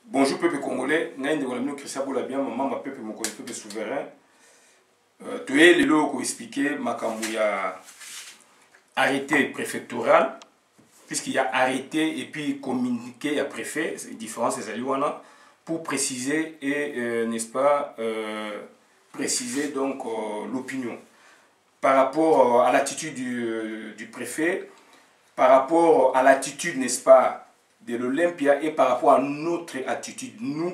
Bonjour peuple congolais, Naïnde Walamino Christian Boulabien, maman, ma peuple, mon peuple souverain. Tu es le lot qui expliqué Makambouya arrêté préfectoral, puisqu'il y a arrêté et puis communiqué à préfet, c'est différent, c'est Zaliwana, pour préciser et, n'est-ce pas, préciser donc l'opinion. Par rapport à l'attitude du préfet, par rapport à l'attitude, n'est-ce pas, de l'Olympia et par rapport à notre attitude, nous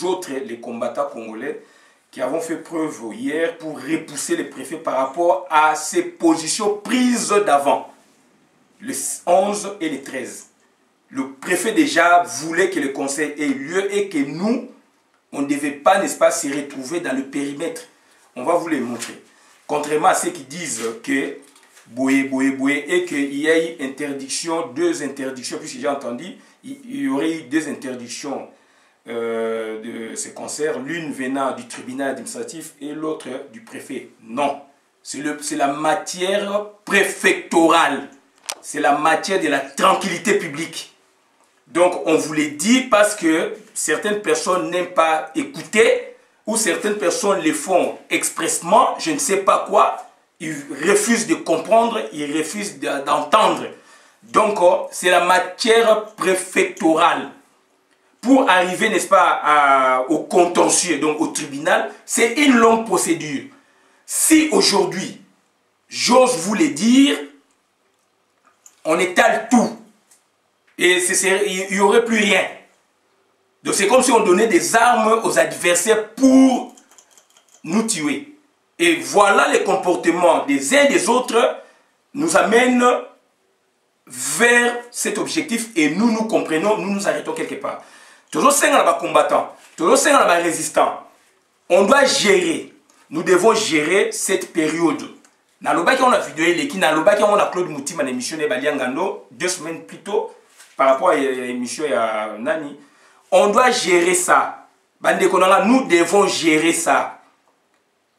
autres, les combattants congolais, qui avons fait preuve hier pour repousser les préfets par rapport à ces positions prises d'avant, les 11 et les 13. Le préfet déjà voulait que le conseil ait lieu et que nous, on ne devait pas, n'est-ce pas, se retrouver dans le périmètre. On va vous les montrer. Contrairement à ceux qui disent que et qu'il y a eu interdiction, deux interdictions, puisque j'ai entendu, il y aurait eu deux interdictions de ces concerts, l'une venant du tribunal administratif et l'autre du préfet. Non, c'est la matière préfectorale, c'est la matière de la tranquillité publique. Donc on vous le dit parce que certaines personnes n'aiment pas écouter ou certaines personnes le font expressement, je ne sais pas quoi. Ils refusent de comprendre, ils refusent d'entendre. Donc, c'est la matière préfectorale. Pour arriver, n'est-ce pas, au contentieux, donc au tribunal, c'est une longue procédure. Si aujourd'hui, j'ose vous le dire, on étale tout. Et il n'y aurait plus rien. Donc, c'est comme si on donnait des armes aux adversaires pour nous tuer. Et voilà les comportements des uns et des autres nous amènent vers cet objectif et nous nous comprenons, nous nous arrêtons quelque part. Toujours 5 combattants, toujours 5 résistants. On doit gérer, nous devons gérer cette période. Dans le bas, on a vidéo, dans le bas, on a Claude Moutima, l'émission de Baliangano, 2 semaines plus tôt, par rapport à l'émission de Nani. On doit gérer ça. Nous devons gérer ça.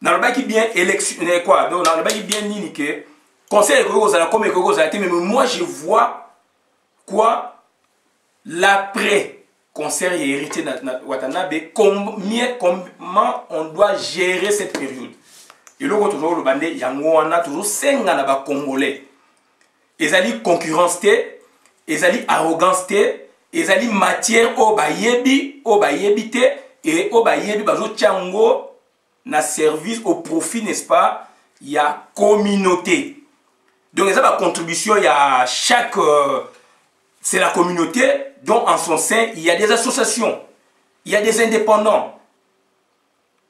Dans le bas qui bien élection quoi, donc dans le bas qui bien niqué, conseil mais moi je vois quoi l'après concert et héritier Watanabe, comment on doit gérer cette période. Et là toujours le bandé yango wana toujours 5 na congolais. Ezali concurrence té, ezali arrogance té, ezali matière au bayebi té et au bayebi bazo tchango na service au profit, n'est-ce pas, il y a communauté. Donc, il y a une contribution, il y a chaque... c'est la communauté, dont en son sein, il y a des associations, il y a des indépendants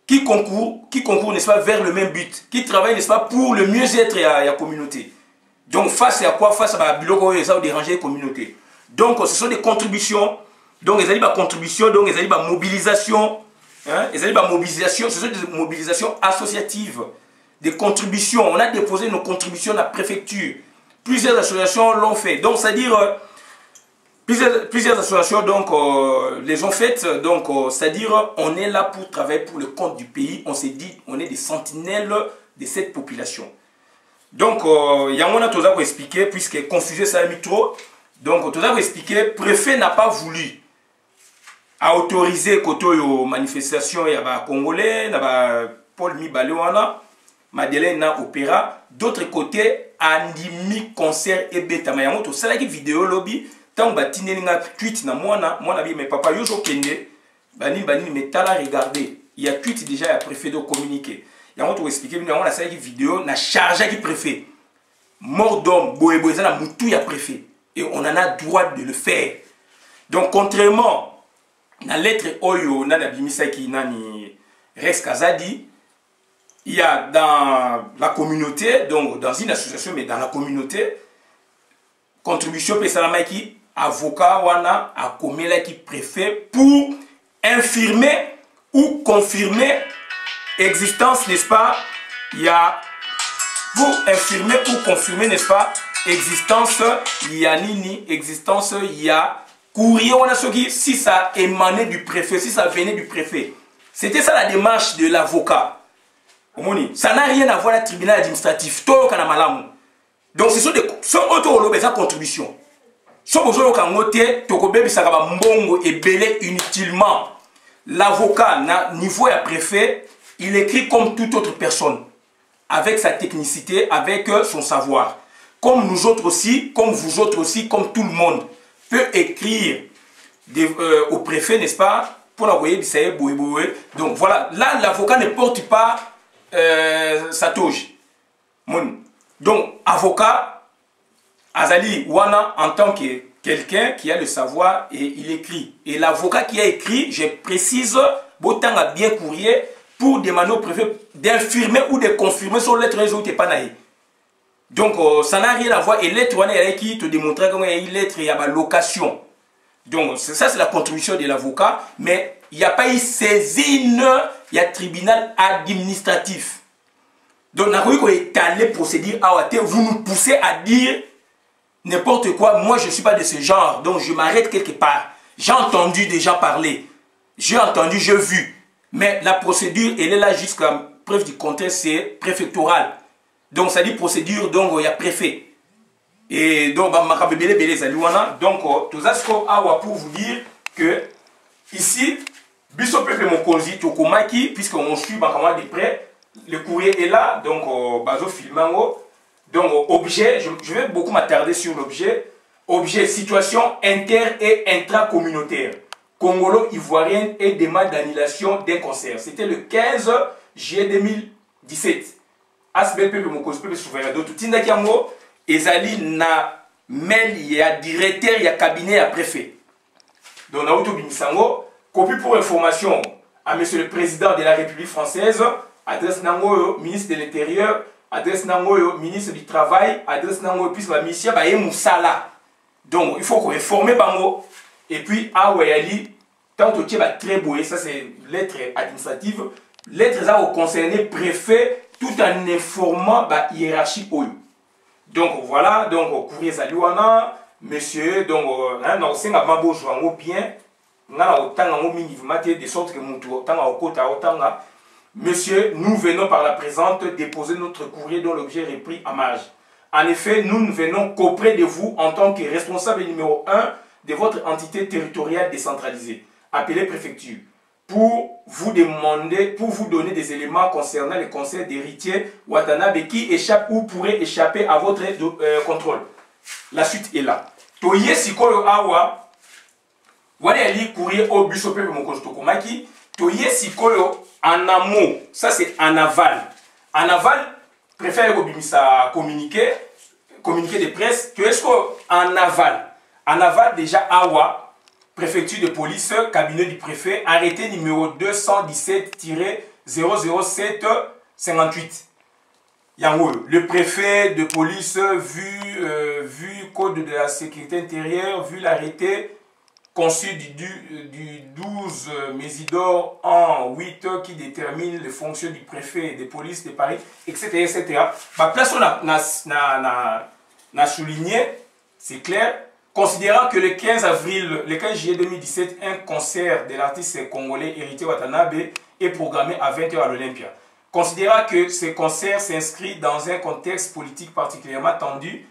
qui concourent, n'est-ce pas, vers le même but, qui travaillent, n'est-ce pas, pour le mieux-être de la communauté. Donc, face à quoi? Face à la bilogo, ça va déranger la communauté. Donc, ce sont des contributions. Donc, il y a des contributions, donc, il y a des mobilisations. Hein? Et mobilisation, ce sont des mobilisations associatives, des contributions. On a déposé nos contributions à la préfecture. Plusieurs associations l'ont fait. Donc, c'est-à-dire, plusieurs associations donc, les ont faites. Donc, c'est-à-dire, on est là pour travailler pour le compte du pays. On s'est dit, on est des sentinelles de cette population. Donc, il y a un autre expliquer, puisque confuser ça a mis trop. Donc, tout ça pour expliquer, le préfet n'a pas voulu a autorisé koto manifestation ya ba congolais na ba Paul Mibalewana Madeleine na opéra d'autre côté andimi concert et beta mayango to sala ki vidéo lobby tant batine nga tweet na mwana bi mais papa yozo kende bani metala regarder il y a tweet déjà ya préfet de communiquer yango to expliquer bien on a sala ki vidéo na charge ki préfet mort d'homme boyeboy za na mutu ya préfet et on en a droit de le faire. Donc contrairement la lettre Oyo Nana Bimisaki Nani Rex Kazadi, il y a dans la communauté, donc dans une association, mais dans la communauté, contribution Pesalamaki, avocat Wana, à Komela qui préfet pour infirmer ou confirmer existence, n'est-ce pas? Il y a pour infirmer ou confirmer, n'est-ce pas? Existence, il y a Nini, existence, il y a courrier, on a ce qui, si ça émanait du préfet, si ça venait du préfet. C'était ça la démarche de l'avocat. Ça n'a rien à voir avec le tribunal administratif. Donc ce sont des contributions. Si vous avez un côté, mbongo et belé inutilement. L'avocat, niveau à préfet, il écrit comme toute autre personne, avec sa technicité, avec son savoir. Comme nous autres aussi, comme vous autres aussi, comme tout le monde peut écrire au préfet, n'est-ce pas, pour l'envoyer. Donc voilà, là, l'avocat ne porte pas sa toge. Donc, avocat, Azali Wana, en tant que quelqu'un qui a le savoir, et il écrit. Et l'avocat qui a écrit, je précise, Botan a bien courrier pour demander au préfet d'infirmer ou de confirmer son lettre ou pas naï. Donc, ça n'a rien à voir. Et lettre, qui te démontrait comment il y a une lettre, il y a ma location. Donc, ça, c'est la contribution de l'avocat. Mais il n'y a pas eu saisine, il y a tribunal administratif. Donc, vous étalez procédure à vous nous poussez à dire n'importe quoi. Moi, je ne suis pas de ce genre. Donc, je m'arrête quelque part. J'ai entendu déjà parler. J'ai entendu, j'ai vu. Mais la procédure, elle est là jusqu'à preuve du contraire, c'est préfectoral. Donc, ça dit procédure, donc il y a préfet. Et donc, donc, tout ça, c'est pour vous dire que ici, Bisso Peuple Mokonzi, Tokomaki, puisqu'on suit de près, le courrier est là, donc, Bazo Filmango. Donc, objet, je vais beaucoup m'attarder sur l'objet. Objet, situation inter- et intracommunautaire. Congolo-Ivoirienne et demande d'annulation d'un concert. C'était le 15 juillet 2017. ASBP, Mokonzi, Peuple Souverain. Donc, Tinda Kiango, Ezali na mail, il y a directeur, il y a cabinet, il y a préfet. Donc, Naoto Binisango, copie pour information à Monsieur le Président de la République française, adresse Nango, ministre de l'Intérieur, adresse Nango, ministre du Travail, adresse Nango, puis la mission, Moussala. Donc, il faut qu'on informe Bango. Et puis, Awayali, tant que tu es très beau, ça c'est lettre administrative, lettre ça au concerné préfet, tout en informant la hiérarchie. Donc voilà, donc courrier Zaliwana, monsieur, donc, on sait que bien, de sorte que monsieur, nous venons par la présente déposer notre courrier dont l'objet est pris à marge. En effet, nous ne venons qu'auprès de vous en tant que responsable numéro 1 de votre entité territoriale décentralisée, appelée préfecture, pour vous demander, pour vous donner des éléments concernant les conseils d'héritiers Watanabe qui échappent ou pourraient échapper à votre contrôle. La suite est là. Toye Sikoyo Awa, Wale courrier au Bisso Peuple Mokonzi Tokomaki, Toye Sikoyo en amont, ça c'est en aval. En aval, préfère sa communiqué de presse, que est-ce qu'en aval? En aval, déjà, Awa, préfecture de police, cabinet du préfet, arrêté numéro 217-007-58. Yango, le préfet de police, vu code de la sécurité intérieure, vu l'arrêté conçu du 12 Mésidor en 8 qui détermine les fonctions du préfet de police de Paris, etc. etc. Bah, place on a souligné, c'est clair, considérant que le 15 juillet 2017, un concert de l'artiste congolais Héritier Watanabe est programmé à 20 h à l'Olympia. Considérant que ce concert s'inscrit dans un contexte politique particulièrement tendu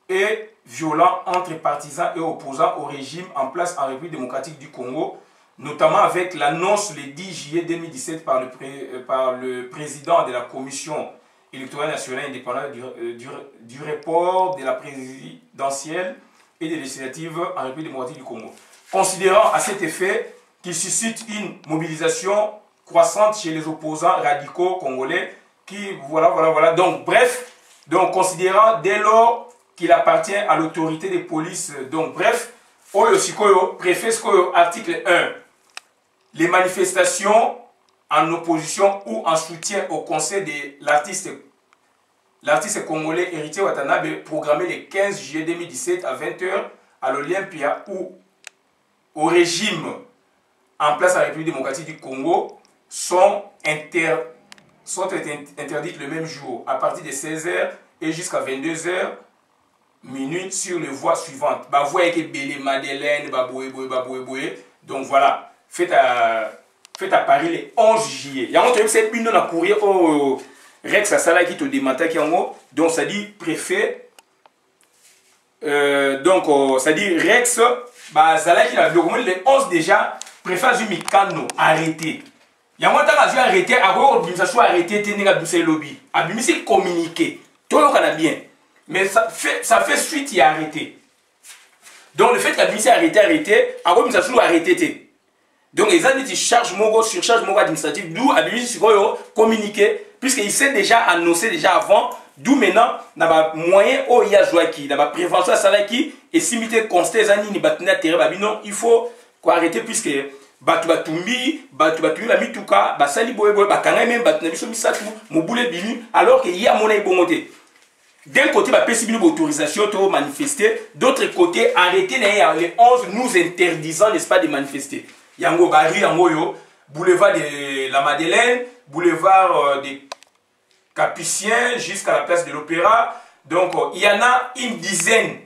et violent entre partisans et opposants au régime en place en République démocratique du Congo, notamment avec l'annonce le 10 juillet 2017 par le président de la Commission électorale nationale indépendante du report de la présidentielle et des législatives en République démocratique du Congo. Considérant à cet effet qu'il suscite une mobilisation croissante chez les opposants radicaux congolais qui, voilà. Donc, bref, donc considérant dès lors qu'il appartient à l'autorité de police, donc bref, Oyo Sikoyo, préfet Sikoyo, article 1, les manifestations en opposition ou en soutien au conseil de l'artiste congolais Héritier Watanabe, programmé le 15 juillet 2017 à 20 h à l'Olympia ou au régime en place à la République démocratique du Congo, sont interdites le même jour, à partir de 16 h et jusqu'à 22 h minutes sur les voies suivantes. Bah, voie avec Bélé, Madeleine, Baboué. Donc voilà, faites à Paris le 11 juillet. Il y a un truc, c'est une dans courrier au Rex à Sala qui te démata qui en haut. Donc ça dit préfet donc c'est-à-dire Rex bazalaki na biloko le 11 déjà préfet azwi mikano arrêté yango ntaka azwi arrêté akoki kobimisa so arrêté te ndenge abimisa elobi abimisi communiqué toyokana bien mais ça fait suite ya arrêté donc le fait qu'abimisi arrêté akobimisa so arrêté te donc ils ont dit surcharge moko administrative d'où abimisi sikoyo communiqué puisqu'il s'est déjà annoncé déjà avant. D'où maintenant, dans les moyens où il y a joué, dans la prévention à Salaki, et si vous avez constaté que non, il faut arrêter puisque batu bami tuka basali boye bakanga même batu na biso misatu mobule bini alors qu'il y a mon bongoté. D'un côté ba pesi bino autorisation to manifester, d'autre côté arrêter les 11 nous interdisant n'est-ce pas de manifester. Yango bari yango yo boulevard de la Madeleine, boulevard des Capucien jusqu'à la place de l'Opéra. Donc, il y en a une dizaine.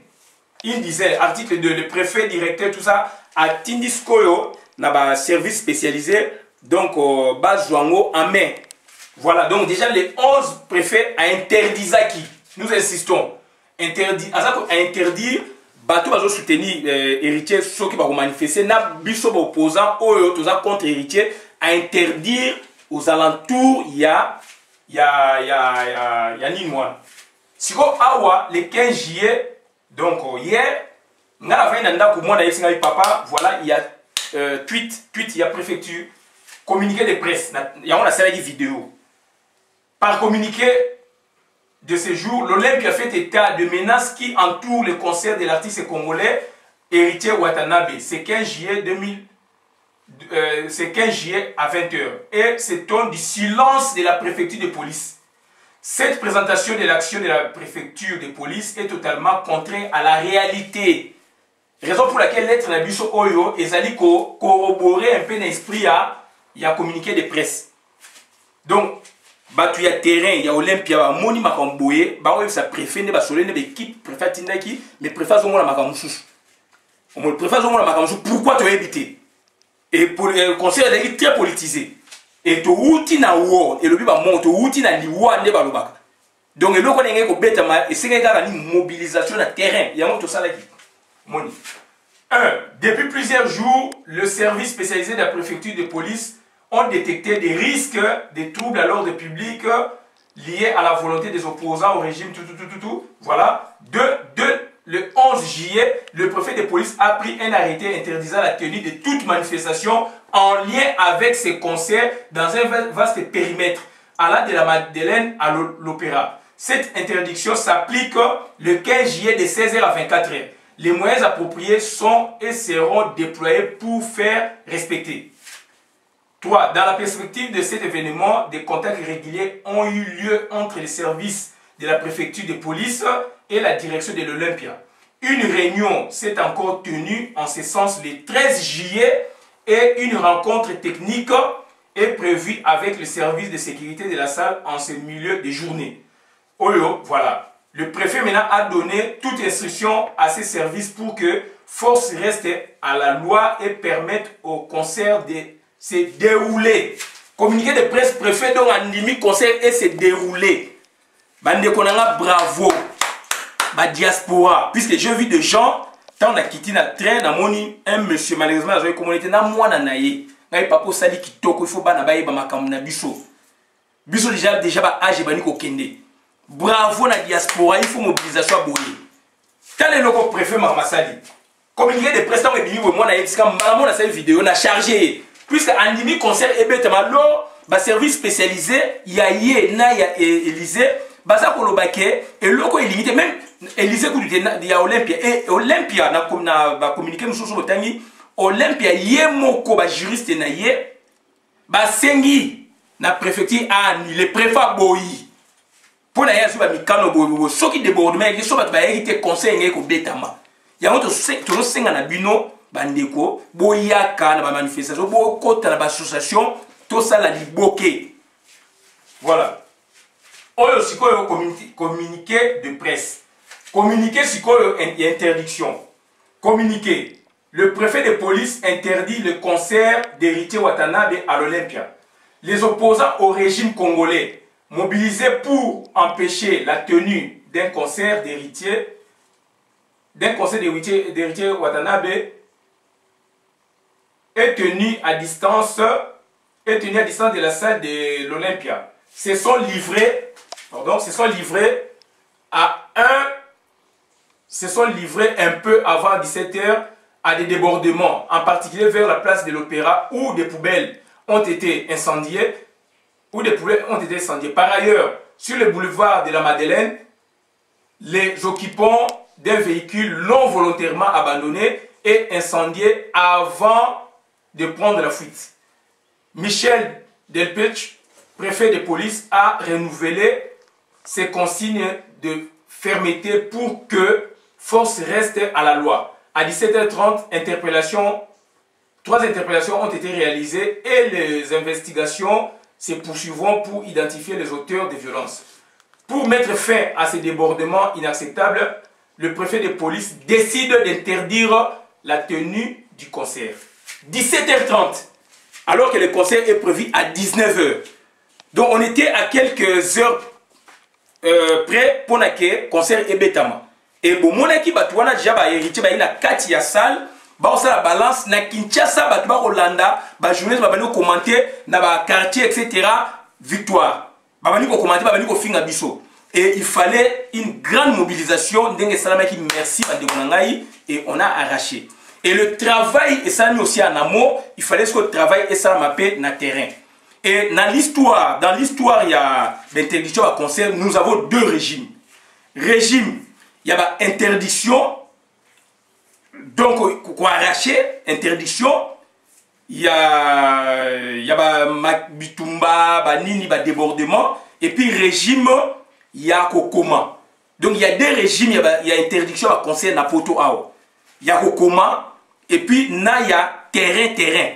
Article 2, le préfet, directeur, tout ça, à Tindiskoyo, dans un service spécialisé. Donc, Bazouango en main. Voilà, donc déjà les 11 préfets a interdit Zaki. Nous insistons. À interdire, bateau va soutenir héritier, ceux qui vont manifester, n'a biso opposant, contre héritier, à interdire aux alentours, il y a Ninois. Si vous avez le 15 juillet, donc hier, on a fait papa, voilà, il y a tweet, il y a préfecture, communiqué de presse, il y a une série de vidéos. Par communiqué de ce jour, l'Olympe a fait état de menaces qui entourent le concert de l'artiste congolais Héritier Watanabe. C'est 15 juillet 2000. C'est 15 juillet à 20 h. Et c'est ton du silence de la préfecture de police. Cette présentation de l'action de la préfecture de police est totalement contraire à la réalité. Raison pour laquelle l'être Nabiso Oyo et Zaliko corroborer un peu l'esprit à communiqué de presse. Donc, il y a terrain, il y a Olympia, Moni Makamboye, ça préfet ne va soler l'équipe préfet Tindaki, mais préfet Zomo Makamoussous. Le préfet Zomo Makamoussous, pourquoi tu as évité? Et pour le conseil est très politisé. Et tu outi na wo et le biba monte outi na liwa ne balobaka. Donc le ko ngé ko betama et c'est une mobilisation na terrain. Il y a tout ça là qui. Moni. 1. Depuis plusieurs jours, le service spécialisé de la préfecture de police ont détecté des risques de troubles à l'ordre public liés à la volonté des opposants au régime Voilà. Le 11 juillet, le préfet de police a pris un arrêté interdisant la tenue de toute manifestation en lien avec ces concerts dans un vaste périmètre, allant de la Madeleine à l'Opéra. Cette interdiction s'applique le 15 juillet de 16 h à 24 h. Les moyens appropriés sont et seront déployés pour faire respecter. 3. Dans la perspective de cet événement, des contacts réguliers ont eu lieu entre les services de la préfecture de police et la direction de l'Olympia. Une réunion s'est encore tenue en ce sens le 13 juillet et une rencontre technique est prévue avec le service de sécurité de la salle en ce milieu de journée. Oyo, voilà. Le préfet maintenant a donné toute instruction à ces services pour que force reste à la loi et permette au concert de se dérouler. Communiqué de presse préfet donc en limite concert et se dérouler. Bande konanga bravo. Ma diaspora, puisque j'ai vu des gens, tant on a quitté notre train, dans mon un monsieur malheureusement dans une communauté, dans moi nanaye, n'a pas pour sali qui toko, il faut pas n'abaye ba makamuna biso. Biso déjà ba âge bani ko kende. Bravo la diaspora, il faut mobilisation à boyer. Tant les locaux préfets Marmasali. Communiqué de presse, tant que bini moi na yexka maman na cette vidéo na chargé. Puisque en demi concert ebetama lo, ba service spécialisé, ya na ya Élysée, baza ko lobake et loko est limité même Élysée coup de Olympia et Olympia na communiqué nous sur botangi Olympia yé moko ba juriste na yé ba sengi na préfecture ani le préfet boyi pour na yasu ba mikano boyi soki débordement et so ba hérité conseil ngé ko betama ya moto to senga na bino bandeko boyaka na ba manifestation bo kota na ba association to sala liboke voilà. Oyo sikoyo communiqué de presse. Communiqué sikoyo interdiction. Communiqué. Le préfet de police interdit le concert d'Héritier Watanabe à l'Olympia. Les opposants au régime congolais mobilisés pour empêcher la tenue d'un concert d'Héritier d'un conseil d'héritiers Watanabe est tenu à distance de la salle de l'Olympia. Se sont livrés un peu avant 17 h à des débordements, en particulier vers la place de l'Opéra où des poubelles ont été incendiées. Par ailleurs, sur le boulevard de la Madeleine, les occupants d'un véhicule l'ont volontairement abandonné et incendié avant de prendre la fuite. Michel Delpech, préfet de police, a renouvelé ses consignes de fermeté pour que force reste à la loi. À 17 h 30, trois interpellations ont été réalisées et les investigations se poursuivront pour identifier les auteurs des violences. Pour mettre fin à ces débordements inacceptables, le préfet de police décide d'interdire la tenue du concert. 17 h 30, alors que le concert est prévu à 19 h. Donc on était à quelques heures près pour que concert est bêtement. Et bon, mon équipe a déjà hérité na kati ya salle, ba la balance na Kinshasa, ba Rolanda, ba journaliste ba bani commenter na ba quartier etc. Victoire. Ba bani commenter, ba bani finga biso. Et il fallait une grande mobilisation ndenge salama qui merci ba demonangai et on a arraché. Et le travail et ça aussi en amont, il fallait que le travail et ça m'a paix na terrain. Et dans l'histoire il y a l'interdiction à concert, nous avons deux régimes. Régime, il y a interdiction, donc quoi arracher, interdiction, il y a bitumba, nini, débordement, et puis régime, il y a kokoma. Donc il y a deux régimes, il y a interdiction à concert na poto ao. Il y a kokoma, et puis il y a terrain.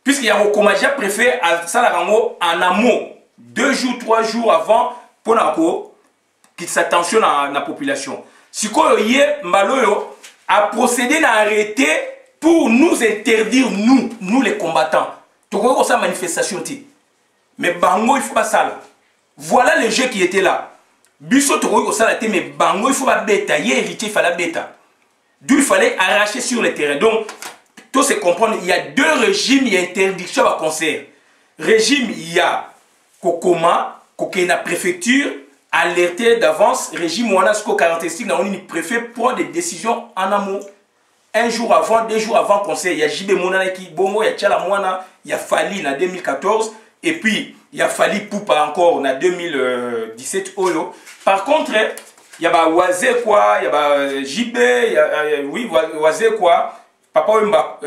Puisqu'il y a kokoma, j'ai préféré à ça en amont, 2 jours, 3 jours avant, pour qu'il s'attentionne à la population. Si Maloyo a procédé à arrêter pour nous interdire, nous les combattants. Tu vois ça manifestation. Mais Bango, il faut pas ça. Voilà le jeu qui était là. Bisso, tu vois ça, mais Bango, il faut pas bêta. Il y a héritier, il fallait bêta. D'où il fallait arracher sur le terrain. Donc, tout se comprendre, il y a deux régimes, il y a interdiction à concert. Régime, il y a Kokoma, Kokena préfecture, alerté d'avance, régime ou en caractéristique, on a préfet prend des décisions en amont. 1 jour avant, 2 jours avant conseil, il y a JB Monana qui bongo, il y a Tchala Moana, il y a Fali en 2014, et puis il y a Fali Poupa encore en 2017. Par contre, il y a Wazé quoi, il y a JB, oui, Wazé quoi, Papa Wemba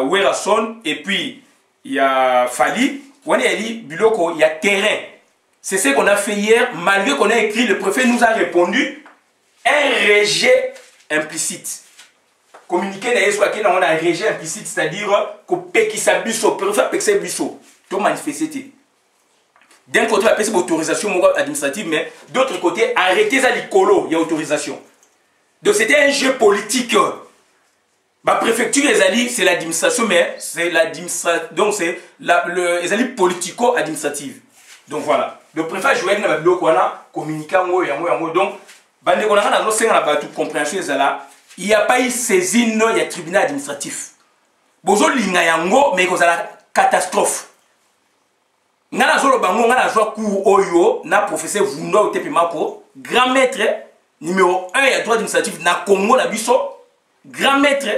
Werason, et puis il y a Fali, Biloko, il y a terrain. C'est ce qu'on a fait hier, malgré qu'on a écrit, le préfet nous a répondu un rejet implicite. Communiqué on a un rejet implicite, c'est-à-dire qu'on pékissa biso, préfet pékissa biso, tout manifesté. D'un côté, on a fait autorisation administrative, mais d'autre côté, arrêtez ça l'icolo, il y a autorisation. Donc c'était un jeu politique. La préfecture, c'est l'administration, mais c'est l'administration, donc c'est les politico-administrative. Donc voilà. Le préfet jouait dans le bloc, communiquant, donc, il n'y a pas eu saisine, il y a tribunal administratif. Bozo linga yango, mais il y a une catastrophe. Ngana zolo bango, ngana zwa kou oyo, na professeur Vundo Otepimako, grand maître, numéro 1, il y a droit administratif, na Congo na biso, grand maître,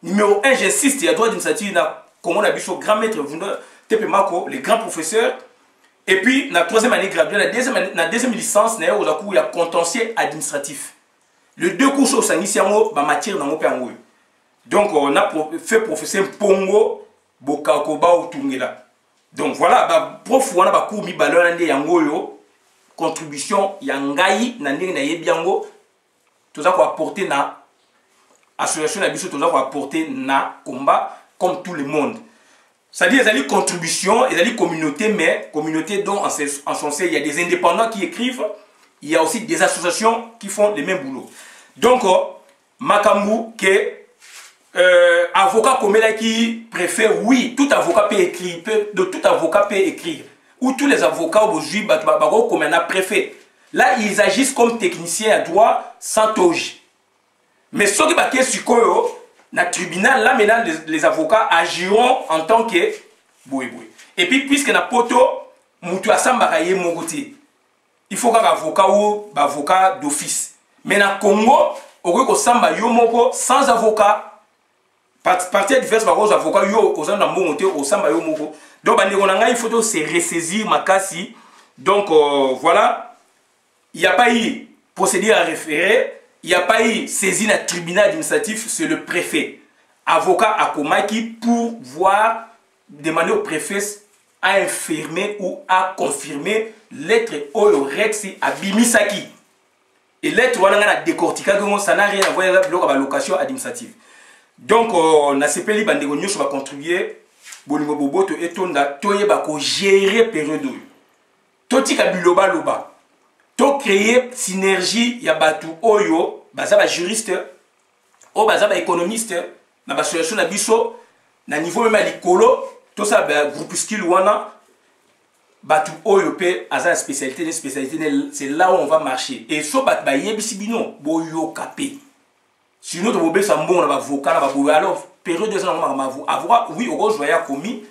numéro 1, j'insiste, il y a droit administratif, na Congo na biso, grand maître Vundo Otepimako, les grands professeurs. Et puis, la 3e année graduée, la deuxième licence, il y a contentieux administratif. Les 2 cours sont en matière dans le. Donc, on a fait professeur Pongo, Bokakoba ou Tungela. Donc, voilà, prof, on a cours mi balon yango contribution yangai, nandé na yebiango, tout ça quoi apporter na association na biso, tout ça quoi apporter na combat comme tout le monde. C'est-à-dire qu'il y a des contributions, il y a des communautés, mais communautés dont en son sein, il y a des indépendants qui écrivent, il y a aussi des associations qui font le même boulot. Donc, Makambu, avocat comme là qui préfère, oui, tout avocat peut écrire, tout avocat peut écrire, ou tous les avocats aujourd'hui, comme un préfet. Là, ils agissent comme techniciens à droit sans toge. Mais ce qui est sur le tribunal, là maintenant, les avocats agiront en tant que boui. Et puis, puisque na poto, mutu asamba ye mogoti. Il faut qu'un avocat ou avocat d'office. Mais na Congo, au lieu samba yo moko sans avocat. Partir diverses aux avocats yo aux gens monté au samba yo moko. Donc il faut se ressaisir makasi. Donc voilà, il n'y a pas eu procédure à référer, il n'y a pas eu saisie d'un tribunal administratif, c'est le préfet. Avocat à Komaki pour voir demander au préfet à infirmer ou à confirmer lettre Oyo Rexi à Bimisaki. Et lettre on a décortiqué que ça n'a rien à voir avec la location administrative. Donc na CPLI bandeko nyonso va contribuer bolingo boboto etonda toyeba ko gérer période oyo. Totika biloba loba. To créer synergie ya batu oyo baza ba juriste o baza ba économiste na ba association na biso na niveau même likolo to ça ba groupuscule wana batu oyo pe aza spécialité c'est là où on va marcher et so bat ba yebisi bino boyo kapé. Sinon, tu vas faire un avocat, alors, période de avocat, oui, au gauche, voyez commis,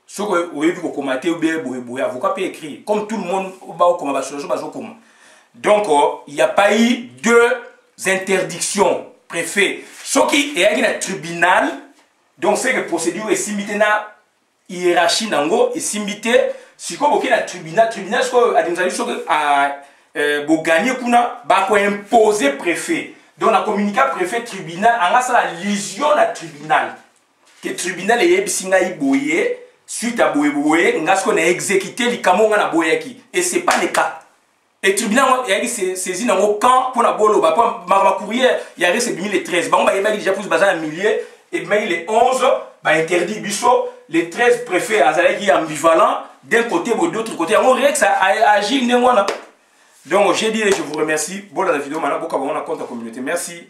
ce que vous avez vu commenter, avocat peut écrire, comme tout le monde, donc, il n'y a pas eu deux interdictions, préfet. Ce qui est un tribunal, donc c'est que la procédure est simitée dans la hiérarchie, et simitée, si vous avez un tribunal, ce que vous gagnez, vous avez imposé préfet. Donc, la communiqué préfet tribunal, on a la lésion du tribunal. Que le tribunal est boyé, suite à boyé, on a exécuté les camons à boyaki. Et ce n'est pas le cas. Et le tribunal a saisi dans le camp pour la bolo. Pour courrier, il y a eu 2013. On a déjà poussé un millier. Et bien, les 11, interdit Bissot. Les 13 préfets ambivalents d'un côté ou de l'autre côté. On a ça agit. Donc, j'ai dit, je vous remercie. Bon, la vidéo, maintenant, beaucoup de compte la communauté. Merci.